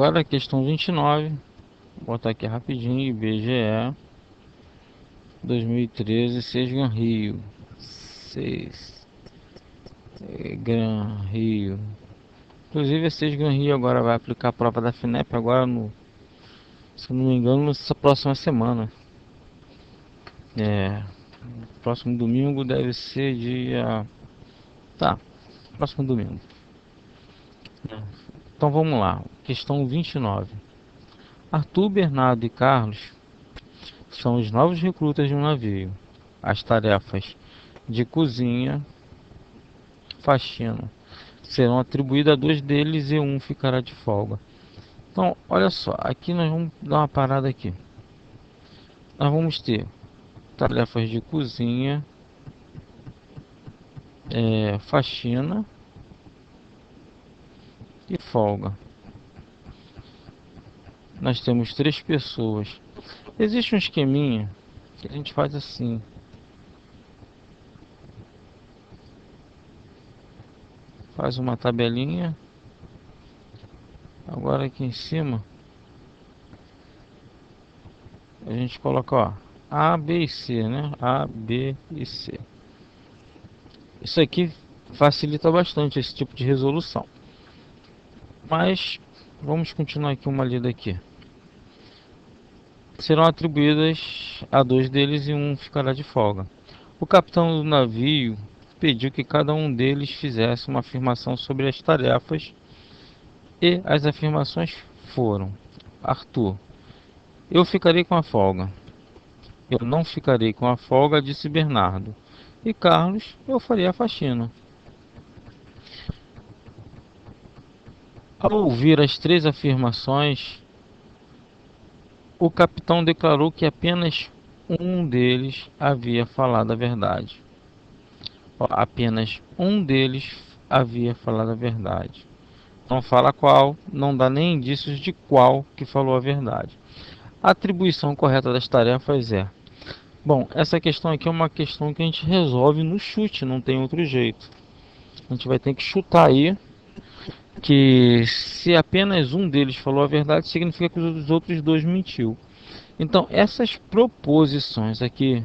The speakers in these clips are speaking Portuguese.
Agora a questão 29, vou botar aqui rapidinho, IBGE 2013, Sesgan Rio. Sesgan Rio. Inclusive a Sesgan Rio agora vai aplicar a prova da FINEP agora no, se não me engano, nessa próxima semana. Próximo domingo deve ser dia... Tá, próximo domingo. Então vamos lá, questão 29. Arthur, Bernardo e Carlos são os novos recrutas de um navio. As tarefas de cozinha, faxina serão atribuídas a dois deles e um ficará de folga. Então, olha só, aqui nós vamos dar uma parada aqui. Nós vamos ter tarefas de cozinha, faxina e folga. Nós temos três pessoas. Existe um esqueminha que a gente faz assim. Faz uma tabelinha. Agora aqui em cima a gente coloca, ó, A, B e C, né? A, B e C. Isso aqui facilita bastante esse tipo de resolução. Mas vamos continuar aqui uma lida aqui. Serão atribuídas a dois deles e um ficará de folga. O capitão do navio pediu que cada um deles fizesse uma afirmação sobre as tarefas e as afirmações foram: Arthur, eu ficarei com a folga. Eu não ficarei com a folga, disse Bernardo. E Carlos, eu farei a faxina. Ao ouvir as três afirmações, o capitão declarou que apenas um deles havia falado a verdade. Apenas um deles havia falado a verdade. Não fala qual, não dá nem indícios de qual que falou a verdade. A atribuição correta das tarefas é... Bom, essa questão aqui é uma questão que a gente resolve no chute, não tem outro jeito. A gente vai ter que chutar aí que se apenas um deles falou a verdade, significa que os outros dois mentiu. Então, essas proposições aqui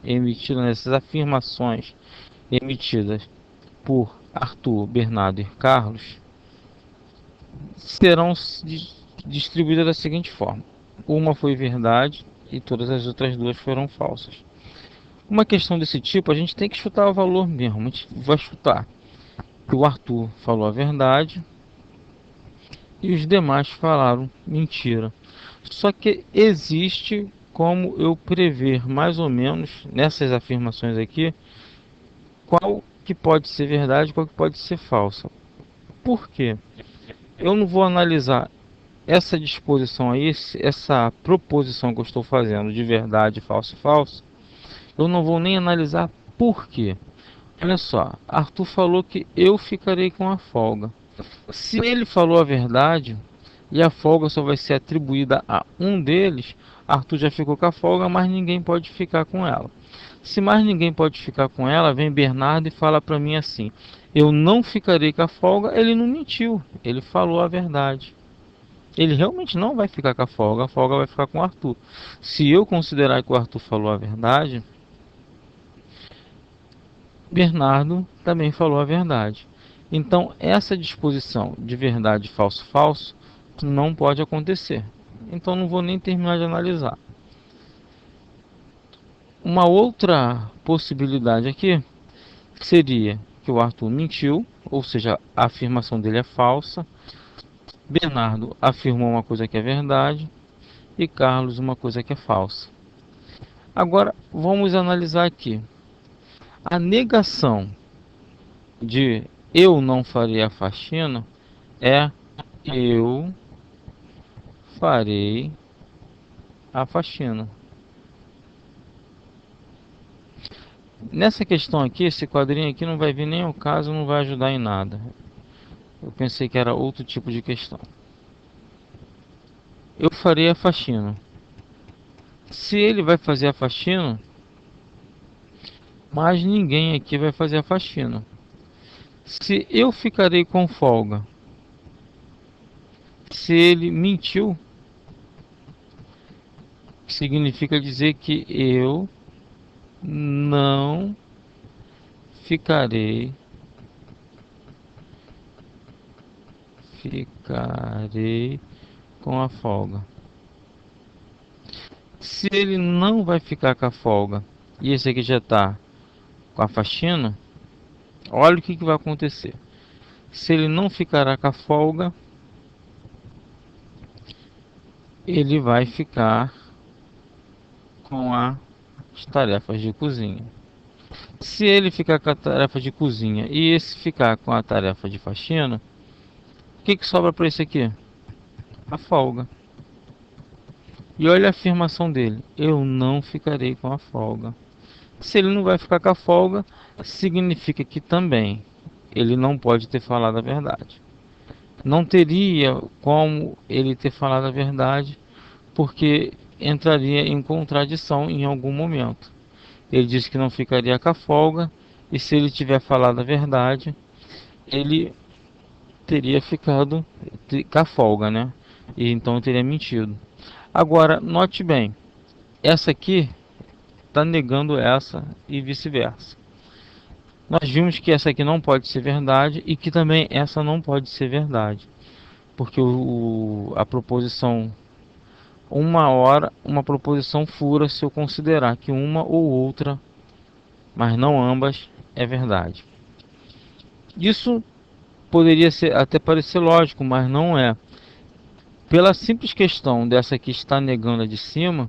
emitidas, essas afirmações emitidas por Arthur, Bernardo e Carlos, serão distribuídas da seguinte forma: uma foi verdade e todas as outras duas foram falsas. Uma questão desse tipo, a gente tem que chutar o valor mesmo. A gente vai chutar que o Arthur falou a verdade e os demais falaram mentira. Só que existe como eu prever mais ou menos nessas afirmações aqui qual que pode ser verdade e qual que pode ser falsa. Por quê? Eu não vou analisar essa disposição aí, essa proposição que eu estou fazendo de verdade, falso e falso. Eu não vou nem analisar por quê. Olha só, Arthur falou que eu ficarei com a folga. Se ele falou a verdade e a folga só vai ser atribuída a um deles, Arthur já ficou com a folga, mas ninguém pode ficar com ela. Se mais ninguém pode ficar com ela, vem Bernardo e fala para mim assim: eu não ficarei com a folga. Ele não mentiu, ele falou a verdade. Ele realmente não vai ficar com a folga vai ficar com o Arthur. Se eu considerar que o Arthur falou a verdade, Bernardo também falou a verdade. Então, essa disposição de verdade, falso, falso, não pode acontecer. Então, não vou nem terminar de analisar. Uma outra possibilidade aqui seria que o Arthur mentiu, ou seja, a afirmação dele é falsa. Bernardo afirmou uma coisa que é verdade e Carlos uma coisa que é falsa. Agora, vamos analisar aqui. A negação de eu não farei a faxina é eu farei a faxina. Nessa questão aqui, esse quadrinho aqui não vai vir nem ao caso, não vai ajudar em nada. Eu pensei que era outro tipo de questão. Eu farei a faxina. Se ele vai fazer a faxina, mas ninguém aqui vai fazer a faxina. Se eu ficarei com folga, Se ele mentiu, significa dizer que eu não ficarei ficarei com a folga. Se ele não vai ficar com a folga e esse aqui já está com a faxina, olha o que vai acontecer. Se ele não ficará com a folga, ele vai ficar com as tarefas de cozinha. Se ele ficar com a tarefa de cozinha e esse ficar com a tarefa de faxina, o que sobra para esse aqui? A folga. E olha a afirmação dele: eu não ficarei com a folga. Se ele não vai ficar com a folga, significa que também ele não pode ter falado a verdade. Não teria como ele ter falado a verdade, porque entraria em contradição em algum momento. Ele disse que não ficaria com a folga, e se ele tiver falado a verdade, ele teria ficado com a folga, né? E então teria mentido. Agora, note bem, essa aqui está negando essa e vice-versa. Nós vimos que essa aqui não pode ser verdade e que também essa não pode ser verdade, porque a proposição uma proposição fura se eu considerar que uma ou outra, mas não ambas, é verdade. Isso poderia até parecer lógico, mas não é. Pela simples questão dessa aqui estar negando a de cima,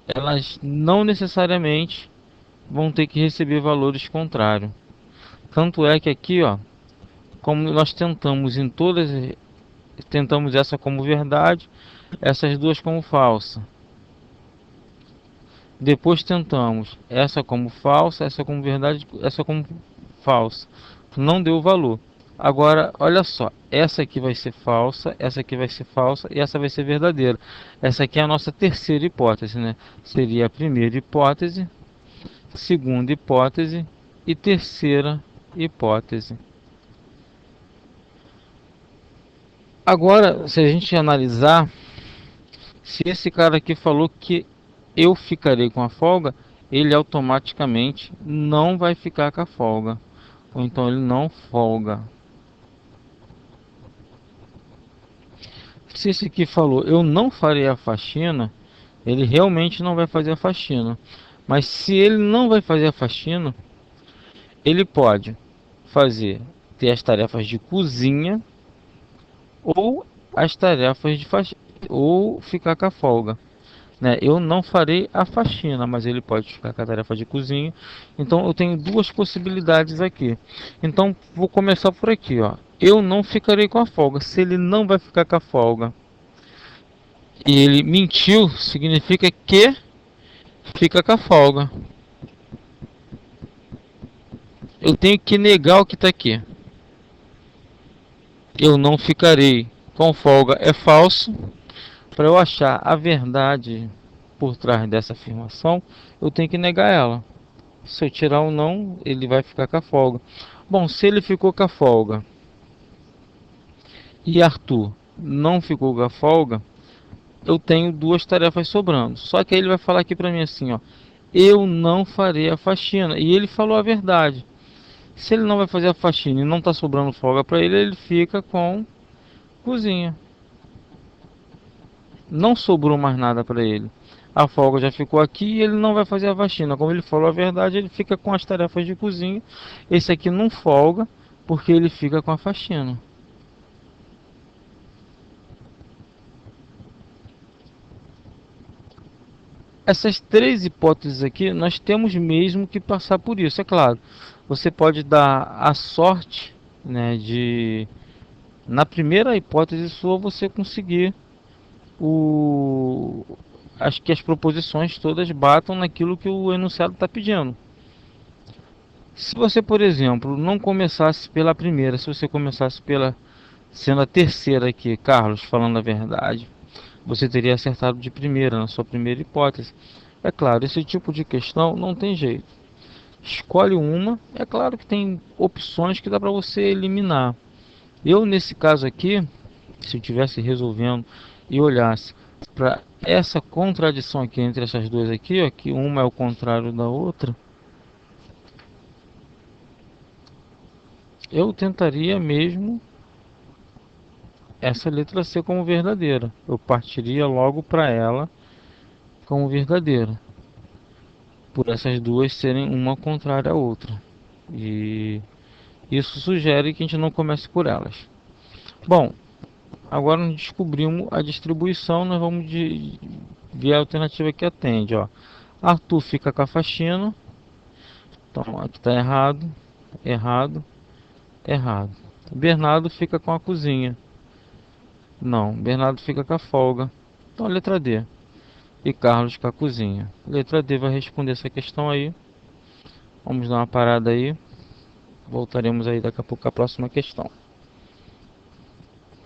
elas não necessariamente vão ter que receber valores contrários. Tanto é que aqui, ó, como nós tentamos essa como verdade, essas duas como falsa. Depois tentamos essa como falsa, essa como verdade, essa como falsa. Não deu valor. Agora, olha só, essa aqui vai ser falsa, essa aqui vai ser falsa e essa vai ser verdadeira. Essa aqui é a nossa terceira hipótese, né? Seria a primeira hipótese, segunda hipótese e terceira hipótese. Agora, se a gente analisar, se esse cara aqui falou que eu ficarei com a folga, ele automaticamente não vai ficar com a folga. Ou então ele não folga. Se esse aqui falou eu não farei a faxina, ele realmente não vai fazer a faxina. Mas se ele não vai fazer a faxina, ele pode ter as tarefas de cozinha ou as tarefas de faxina, ou ficar com a folga, né? Eu não farei a faxina, mas ele pode ficar com a tarefa de cozinha. Então eu tenho duas possibilidades aqui. Então vou começar por aqui, ó. Eu não ficarei com a folga. Se ele não vai ficar com a folga e ele mentiu, significa que fica com a folga. Eu tenho que negar o que está aqui. Eu não ficarei com folga é falso. Para eu achar a verdade por trás dessa afirmação, eu tenho que negar ela. Se eu tirar o não, ele vai ficar com a folga. Bom, se ele ficou com a folga e Arthur não ficou com a folga, eu tenho duas tarefas sobrando. Só que aí ele vai falar aqui para mim assim, ó: eu não farei a faxina. E ele falou a verdade. Se ele não vai fazer a faxina e não está sobrando folga para ele, ele fica com cozinha. Não sobrou mais nada para ele. A folga já ficou aqui e ele não vai fazer a faxina. Como ele falou a verdade, ele fica com as tarefas de cozinha. Esse aqui não folga porque ele fica com a faxina. Essas três hipóteses aqui, nós temos mesmo que passar por isso. É claro, você pode dar a sorte, né, de na primeira hipótese sua você conseguir acho que as proposições todas batam naquilo que o enunciado está pedindo. Se você, por exemplo, não começasse pela primeira, se você começasse pela sendo a terceira aqui, Carlos, falando a verdade, você teria acertado de primeira, na sua primeira hipótese. É claro, esse tipo de questão não tem jeito. Escolhe uma, é claro que tem opções que dá para você eliminar. Eu, nesse caso aqui, Se eu estivesse resolvendo e olhasse para essa contradição aqui entre essas duas aqui, ó, que uma é o contrário da outra, eu tentaria mesmo essa letra C como verdadeira. Eu partiria logo para ela como verdadeira, por essas duas serem uma contrária à outra. E isso sugere que a gente não comece por elas. Bom, agora nós descobrimos a distribuição, nós vamos ver a alternativa que atende. Ó. Arthur fica com a faxina, então aqui está errado, errado, errado. Bernardo fica com a cozinha. Não, Bernardo fica com a folga. Então letra D. E Carlos com a cozinha. Letra D vai responder essa questão aí. Vamos dar uma parada aí. Voltaremos aí daqui a pouco com a próxima questão.